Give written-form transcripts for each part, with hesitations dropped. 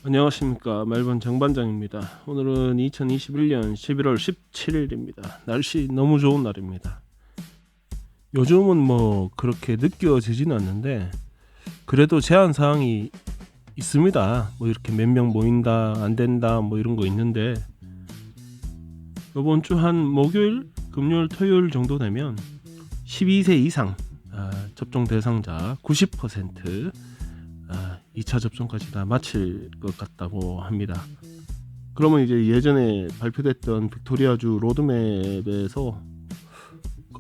안녕하십니까, 멜번 정반장입니다. 오늘은 2021년 11월 17일입니다. 날씨 너무 좋은 날입니다. 요즘은 뭐 그렇게 느껴지진 않는데 그래도 제한 사항이 있습니다. 뭐 이렇게 몇 명 모인다 안 된다 뭐 이런 거 있는데, 이번 주 한 목요일, 금요일, 토요일 정도 되면 12세 이상 접종 대상자 90% 2차 접종까지 다 마칠 것 같다고 합니다. 그러면 이제 예전에 발표됐던 빅토리아주 로드맵에서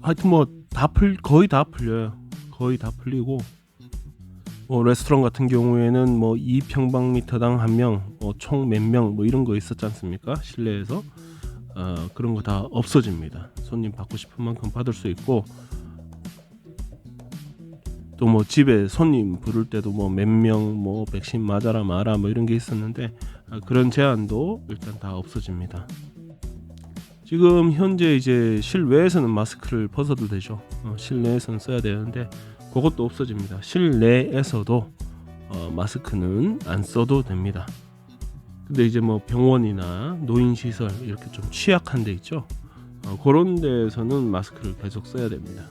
하여튼 뭐 거의 다 풀려요. 거의 다 풀리고, 뭐 레스토랑 같은 경우에는 뭐 2평방미터당 한 명, 총 몇 명 뭐 이런 거 있었지 않습니까? 실내에서 그런 거 다 없어집니다. 손님 받고 싶은 만큼 받을 수 있고, 또 뭐 집에 손님 부를 때도 뭐 몇 명 뭐 백신 맞아라 마라 뭐 이런 게 있었는데 그런 제한도 일단 다 없어집니다. 지금 현재 이제 실외에서는 마스크를 벗어도 되죠. 실내에서는 써야 되는데 그것도 없어집니다. 실내에서도 마스크는 안 써도 됩니다. 근데 이제 뭐 병원이나 노인시설 이렇게 좀 취약한 데 있죠. 그런 데에서는 마스크를 계속 써야 됩니다.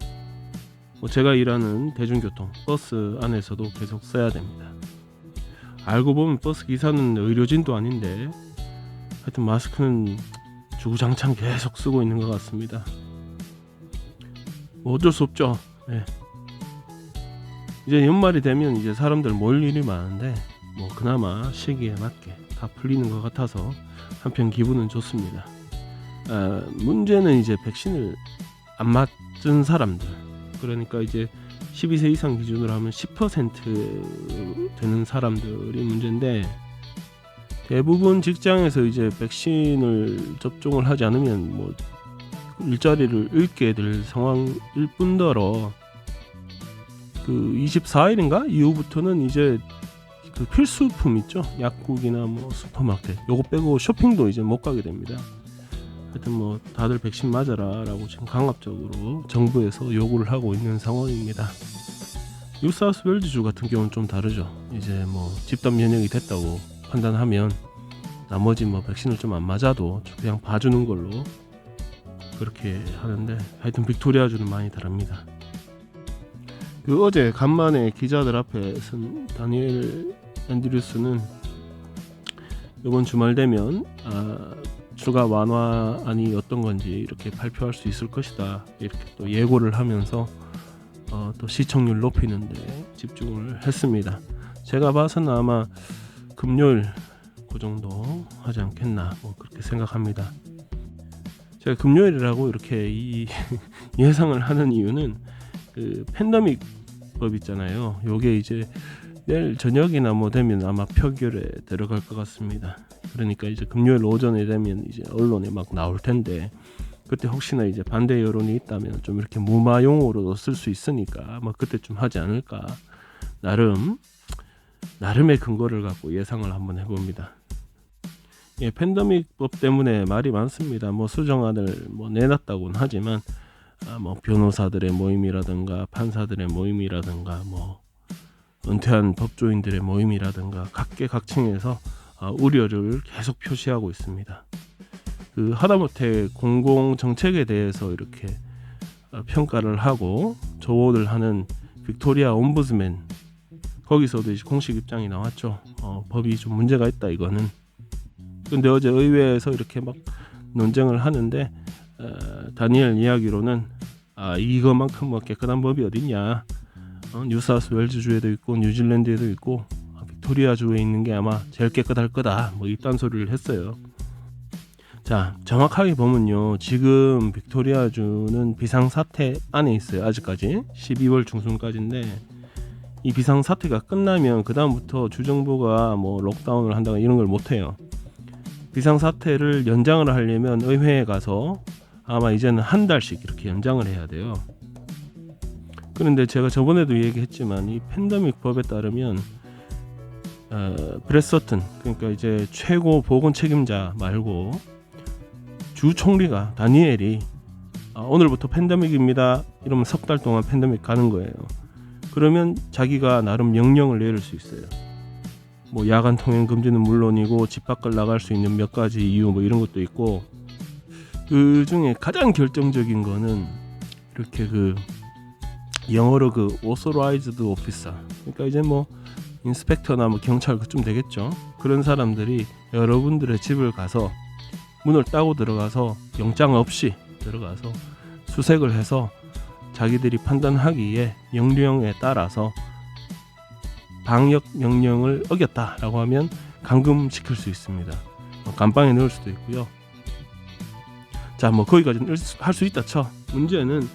제가 일하는 대중교통 버스 안에서도 계속 써야 됩니다. 알고 보면 버스 기사는 의료진도 아닌데 하여튼 마스크는 주구장창 계속 쓰고 있는 것 같습니다. 뭐 어쩔 수 없죠. 네. 이제 연말이 되면 이제 사람들 모일 일이 많은데 뭐 그나마 시기에 맞게 다 풀리는 것 같아서 한편 기분은 좋습니다. 문제는 이제 백신을 안 맞은 사람들, 그러니까 이제 12세 이상 기준으로 하면 10% 되는 사람들이 문제인데, 대부분 직장에서 이제 백신을 접종을 하지 않으면 뭐 일자리를 잃게 될 상황일 뿐더러 그 24일인가 이후부터는 이제 그 필수품 있죠, 약국이나 뭐 슈퍼마켓, 요거 빼고 쇼핑도 이제 못 가게 됩니다. 하여튼 뭐 다들 백신 맞아라 라고 지금 강압적으로 정부에서 요구를 하고 있는 상황입니다. 뉴사우스웨일즈주 같은 경우는 좀 다르죠. 이제 뭐 집단 면역이 됐다고 판단하면 나머지 뭐 백신을 좀 안 맞아도 그냥 봐주는 걸로 그렇게 하는데, 하여튼 빅토리아주는 많이 다릅니다. 그 어제 간만에 기자들 앞에 선 다니엘 앤드류스는 이번 주말 되면 추가 완화안이 어떤 건지 이렇게 발표할 수 있을 것이다, 이렇게 또 예고를 하면서 또 시청률 높이는 데 집중을 했습니다. 제가 봐서는 아마 금요일 그 정도 하지 않겠나 뭐 그렇게 생각합니다. 제가 금요일이라고 이렇게 예상을 하는 이유는 그 팬데믹 법 있잖아요. 요게 이제 내일 저녁이나 뭐 되면 아마 표결에 들어갈 것 같습니다. 그러니까 이제 금요일 오전에 되면 이제 언론에 막 나올 텐데, 그때 혹시나 이제 반대 여론이 있다면 좀 이렇게 무마용어로도 쓸 수 있으니까 뭐 그때 좀 하지 않을까, 나름의 근거를 갖고 예상을 한번 해봅니다. 예, 팬데믹법 때문에 말이 많습니다. 뭐 수정안을 뭐 내놨다고는 하지만 뭐 변호사들의 모임이라든가 판사들의 모임이라든가 뭐 은퇴한 법조인들의 모임이라든가 각계각층에서 우려를 계속 표시하고 있습니다. 그 하다못해 공공정책에 대해서 이렇게 평가를 하고 조언을 하는 빅토리아 옴부드스맨, 거기서도 이제 공식 입장이 나왔죠. 법이 좀 문제가 있다 이거는. 근데 어제 의회에서 이렇게 막 논쟁을 하는데 다니엘 이야기로는 이거만큼 뭐 깨끗한 법이 어딨냐, 뉴사우스웨일즈주에도 있고 뉴질랜드에도 있고 빅토리아주에 있는 게 아마 제일 깨끗할 거다, 뭐 이딴 소리를 했어요. 자, 정확하게 보면요, 지금 빅토리아주는 비상사태 안에 있어요. 아직까지 12월 중순까지인데, 이 비상사태가 끝나면 그 다음부터 주정부가 뭐 록다운을 한다거나 이런 걸 못해요. 비상사태를 연장을 하려면 의회에 가서 아마 이제는 한 달씩 이렇게 연장을 해야 돼요. 그런데 제가 저번에도 얘기했지만 이 팬데믹 법에 따르면 브렛 서튼, 그러니까 이제 최고 보건 책임자 말고 주 총리가, 다니엘이 오늘부터 팬데믹입니다 이러면 석 달 동안 팬데믹 가는 거예요. 그러면 자기가 나름 명령을 내릴 수 있어요. 뭐 야간 통행 금지는 물론이고 집 밖을 나갈 수 있는 몇 가지 이유 뭐 이런 것도 있고, 그 중에 가장 결정적인 거는 이렇게 그 영어로 그 authorized officer, 그러니까 이제 뭐 인스펙터나 뭐 경찰 그쯤 되겠죠. 그런 사람들이 여러분들의 집을 가서 문을 따고 들어가서 영장 없이 들어가서 수색을 해서 자기들이 판단하기에 영령에 따라서 방역 명령을 어겼다라고 하면 감금시킬 수 있습니다. 감방에 넣을 수도 있고요. 자, 뭐 거기까지는 할 수 있다 쳐. 문제는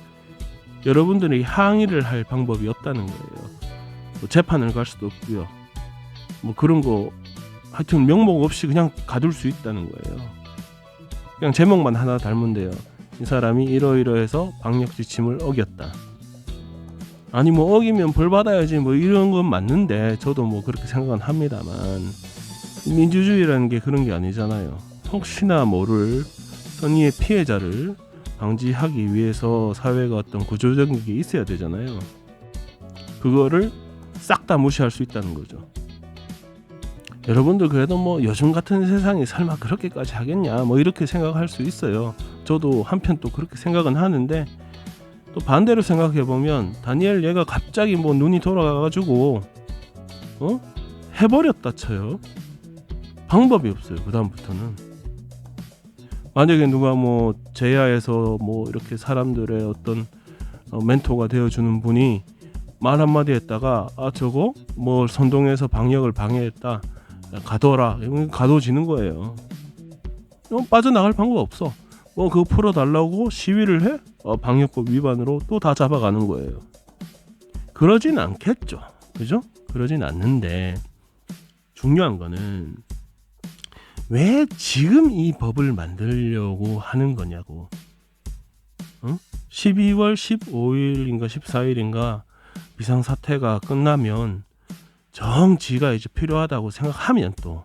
여러분들이 항의를 할 방법이 없다는 거예요. 뭐 재판을 갈 수도 없고요. 뭐 그런 거 하여튼 명목 없이 그냥 가둘 수 있다는 거예요. 그냥 제목만 하나 달면 돼요. 이 사람이 이러이러해서 방역 지침을 어겼다. 아니 뭐 어기면 벌 받아야지 뭐 이런 건 맞는데, 저도 뭐 그렇게 생각은 합니다만, 민주주의라는 게 그런 게 아니잖아요. 혹시나 모를 선의의 피해자를 방지하기 위해서 사회가 어떤 구조적인 게 있어야 되잖아요. 그거를 싹 다 무시할 수 있다는 거죠. 여러분들 그래도 뭐 요즘 같은 세상에 설마 그렇게까지 하겠냐 뭐 이렇게 생각할 수 있어요. 저도 한편 또 그렇게 생각은 하는데, 또 반대로 생각해보면 다니엘 얘가 갑자기 뭐 눈이 돌아가가지고 해버렸다 쳐요. 방법이 없어요. 그 다음부터는 만약에 누가 뭐 제야에서 뭐 이렇게 사람들의 어떤 멘토가 되어주는 분이 말 한마디 했다가 저거 뭐 선동해서 방역을 방해했다, 가둬라, 이건 가둬지는 거예요. 빠져나갈 방법 없어. 뭐 그거 풀어달라고 시위를 해? 방역법 위반으로 또 다 잡아가는 거예요. 그러진 않겠죠, 그죠? 그러진 않는데, 중요한 거는 왜 지금 이 법을 만들려고 하는 거냐고. 12월 15일인가 14일인가 비상사태가 끝나면 정지가 이제 필요하다고 생각하면 또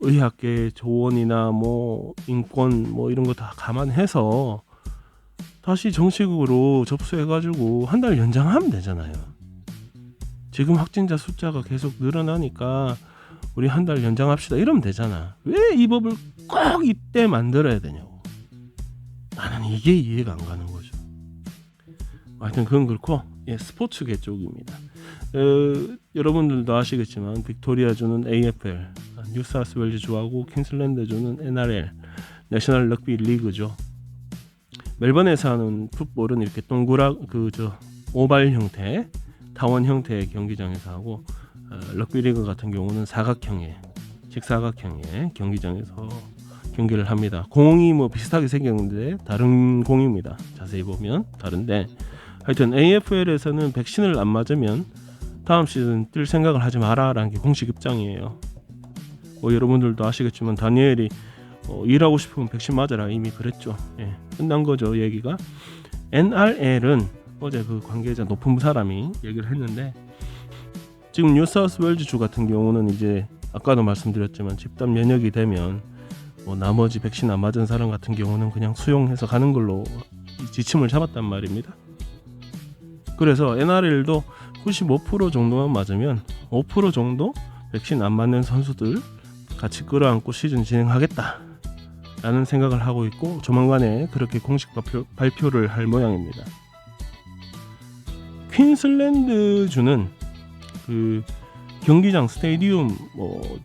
의학계 조언이나 뭐 인권 뭐 이런 거 다 감안해서 다시 정식으로 접수해가지고 한 달 연장하면 되잖아요. 지금 확진자 숫자가 계속 늘어나니까 우리 한 달 연장합시다 이러면 되잖아. 왜 이 법을 꼭 이때 만들어야 되냐고. 나는 이게 이해가 안 가는 거죠. 하여튼 그건 그렇고, 스포츠계 쪽입니다. 여러분들도 아시겠지만 빅토리아주는 AFL, 뉴사우스웨일즈주하고 퀸슬랜드주는 NRL, 내셔널 럭비 리그죠. 멜번에서 하는 풋볼은 이렇게 오발 형태, 타원 형태의 경기장에서 하고, 럭비 리그 같은 경우는 직사각형의 경기장에서 경기를 합니다. 공이 뭐 비슷하게 생겼는데 다른 공입니다. 자세히 보면 다른데, 하여튼 AFL에서는 백신을 안 맞으면 다음 시즌 뛸 생각을 하지 마라라는 게 공식 입장이에요. 뭐 여러분들도 아시겠지만 다니엘이 일하고 싶으면 백신 맞아라 이미 그랬죠. 끝난 거죠 얘기가. NRL은 어제 그 관계자 높은 사람이 얘기를 했는데, 지금 뉴사우스웨일즈주 같은 경우는 이제 아까도 말씀드렸지만 집단 면역이 되면 뭐 나머지 백신 안 맞은 사람 같은 경우는 그냥 수용해서 가는 걸로 지침을 잡았단 말입니다. 그래서 NRL도 95% 정도만 맞으면 5% 정도 백신 안 맞는 선수들 같이 끌어안고 시즌 진행하겠다 라는 생각을 하고 있고, 조만간에 그렇게 공식 발표를 할 모양입니다. 퀸슬랜드주는 그 경기장 스테디움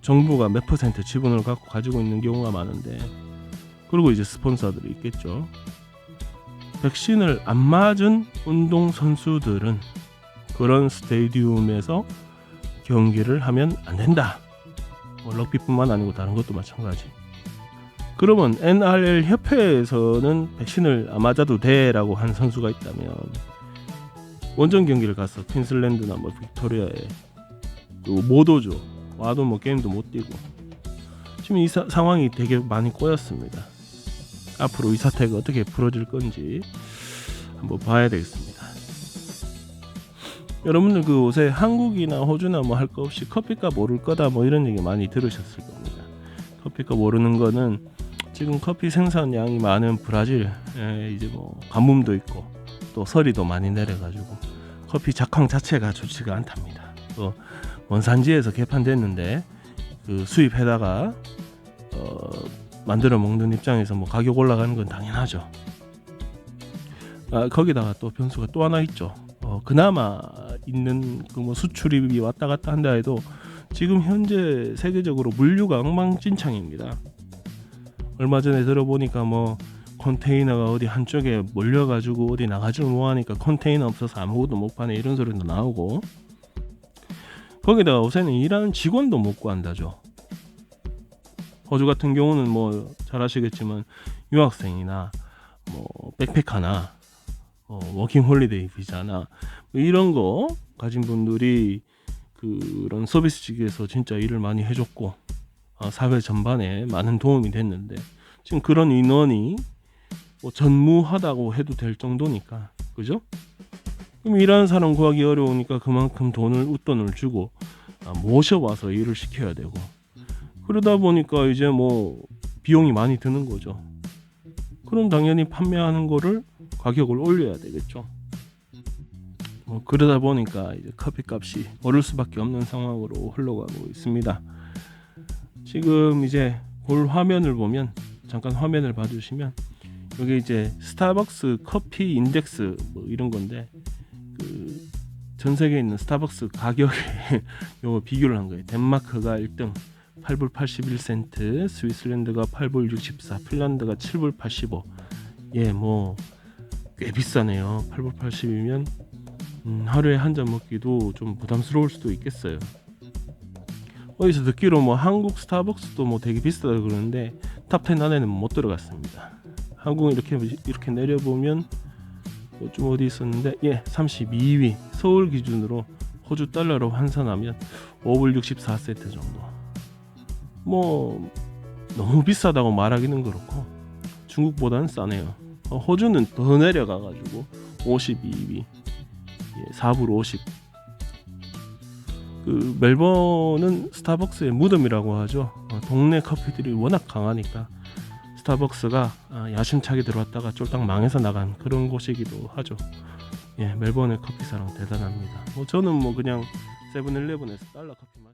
정부가 몇 % 지분을 가지고 있는 경우가 많은데, 그리고 이제 스폰서들이 있겠죠. 백신을 안 맞은 운동 선수들은 그런 스테디움에서 경기를 하면 안 된다. 럭비뿐만 아니고 다른 것도 마찬가지. 그러면 NRL 협회에서는 백신을 안 맞아도 돼라고 한 선수가 있다면 원정 경기를 가서 퀸슬랜드나 뭐 빅토리아에 못 오죠. 와도 뭐 게임도 못 뛰고. 지금 이 상황이 되게 많이 꼬였습니다. 앞으로 이 사태가 어떻게 풀어질 건지 한번 봐야 되겠습니다. 여러분들 그 옷에 한국이나 호주나 뭐 할 거 없이 커피값 오를 거다 뭐 이런 얘기 많이 들으셨을 겁니다. 커피값 오르는 거는 지금 커피 생산량이 많은 브라질, 이제 뭐 가뭄도 있고 또 서리도 많이 내려가지고 커피 작황 자체가 좋지가 않답니다. 또 원산지에서 개판됐는데 그 수입해다가 만들어 먹는 입장에서 뭐 가격 올라가는 건 당연하죠. 거기다가 또 변수가 또 하나 있죠. 그나마 있는 그 뭐 수출입이 왔다 갔다 한다 해도 지금 현재 세계적으로 물류가 엉망진창입니다. 얼마 전에 들어보니까 뭐 컨테이너가 어디 한쪽에 몰려가지고 어디 나가지를 못하니까 컨테이너 없어서 아무것도 못 파네 이런 소리도 나오고, 거기다가 요새는 일하는 직원도 못 구한다죠. 호주 같은 경우는 뭐 잘 아시겠지만 유학생이나 뭐 백패커나 워킹 홀리데이 비자나 뭐 이런 거 가진 분들이 그런 서비스직에서 진짜 일을 많이 해줬고 사회 전반에 많은 도움이 됐는데, 지금 그런 인원이 뭐 전무하다고 해도 될 정도니까, 그죠? 그럼 일하는 사람 구하기 어려우니까 그만큼 웃돈을 주고 모셔와서 일을 시켜야 되고, 그러다 보니까 이제 뭐 비용이 많이 드는 거죠. 그럼 당연히 판매하는 거를 가격을 올려야 되겠죠. 뭐 그러다 보니까 이제 커피값이 오를 수밖에 없는 상황으로 흘러가고 있습니다. 지금 이제 볼 화면을 보면, 잠깐 화면을 봐주시면 여기 이제 스타벅스 커피 인덱스 뭐 이런 건데, 그 전 세계에 있는 스타벅스 가격에 요거 비교를 한 거예요. 덴마크가 1등 8불 81센트, 스위스랜드가 8불 64, 핀란드가 7불 85. 예, 뭐 꽤 비싸네요. 8불 80이면 하루에 한 잔 먹기도 좀 부담스러울 수도 있겠어요. 어디서 듣기로 뭐 한국 스타벅스도 뭐 되게 비싸다 그러는데 탑10 안에는 못 들어갔습니다. 한국 이렇게 내려보면 좀 어디 있었는데, 예, 32위. 서울 기준으로 호주 달러로 환산하면 5불 64센트 정도. 뭐 너무 비싸다고 말하기는 그렇고 중국보다는 싸네요. 호주는 더 내려가가지고 52위, 4불 50. 그 멜번은 스타벅스의 무덤이라고 하죠. 동네 커피들이 워낙 강하니까 스타벅스가 야심차게 들어왔다가 쫄딱 망해서 나간 그런 곳이기도 하죠. 예, 멜번의 커피 사랑 대단합니다. 저는 뭐 그냥 세븐일레븐에서 달러 커피 마시